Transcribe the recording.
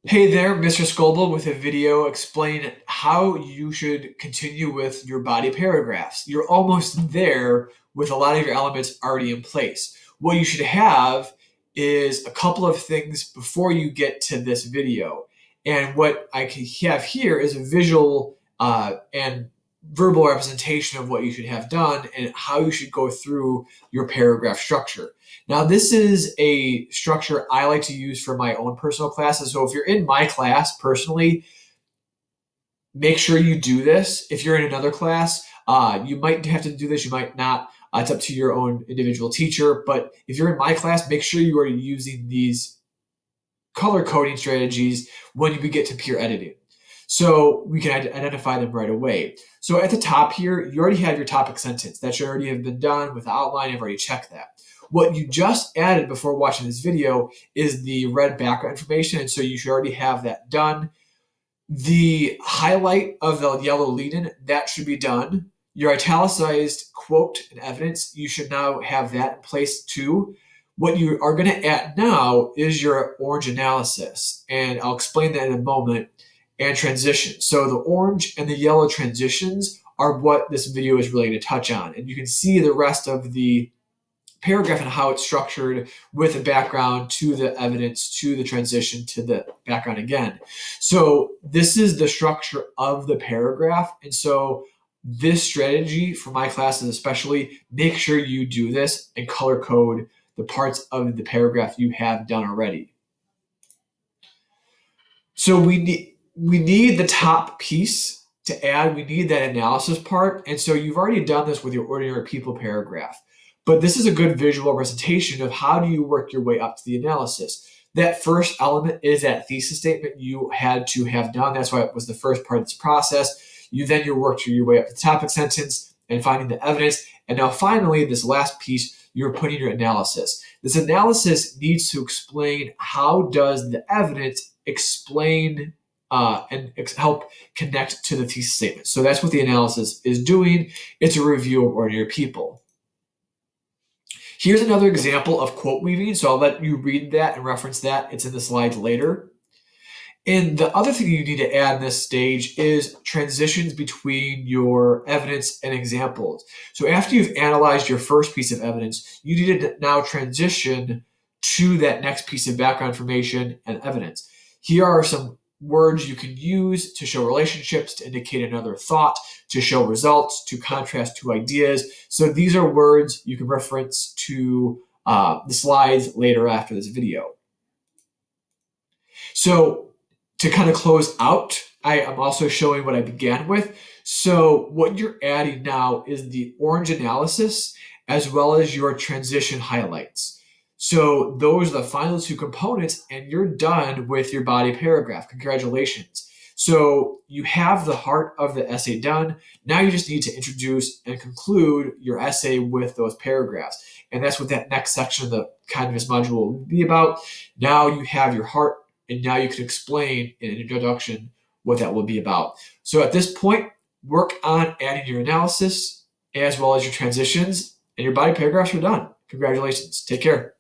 Hey there, Mr. Scoble with a video explaining how you should continue with your body paragraphs. You're almost there with a lot of your elements already in place. What you should have is a couple of things before you get to this video. And what I can have here is a visual and verbal representation of what you should have done and how you should go through your paragraph structure. Now, this is a structure I like to use for my own personal classes. So if you're in my class personally, make sure you do this. If you're in another class, you might have to do this, you might not. It's up to your own individual teacher. But if you're in my class, make sure you are using these color coding strategies when we get to peer editing. So we can identify them right away. So at the top here, you already have your topic sentence. That should already have been done with the outline. I've already checked that. What you just added before watching this video is the red background information, and so you should already have that done. The highlight of the yellow lead-in, that should be done. Your italicized quote and evidence, you should now have that in place too. What you are going to add now is your orange analysis, and I'll explain that in a moment, and transition. So the orange and the yellow transitions are what this video is really going to touch on, and you can see the rest of the paragraph and how it's structured with a background to the evidence to the transition to the background again. So this is the structure of the paragraph. And so this strategy for my classes especially, make sure you do this and color code the parts of the paragraph you have done already. So we need the top piece to add. We need that analysis part. And so you've already done this with your ordinary people paragraph. But this is a good visual representation of how do you work your way up to the analysis. That first element is that thesis statement you had to have done. That's why it was the first part of this process. You worked your way up to the topic sentence and finding the evidence. And now finally, this last piece, you're putting your analysis. This analysis needs to explain how does the evidence explain and help connect to the thesis statement. So that's what the analysis is doing. It's a review of ordinary people. Here's another example of quote weaving. So I'll let you read that and reference that. It's in the slides later. And the other thing you need to add in this stage is transitions between your evidence and examples. So after you've analyzed your first piece of evidence, you need to now transition to that next piece of background information and evidence. Here are some words you can use to show relationships, to indicate another thought, to show results, to contrast two ideas. So these are words you can reference to the slides later after this video. So to kind of close out, I am also showing what I began with. So what you're adding now is the orange analysis as well as your transition highlights. So those are the final two components and you're done with your body paragraph. Congratulations. So you have the heart of the essay done. Now you just need to introduce and conclude your essay with those paragraphs. And that's what that next section of the Canvas module will be about. Now you have your heart, and now you can explain in an introduction what that will be about. So at this point, work on adding your analysis as well as your transitions, and your body paragraphs are done. Congratulations. Take care.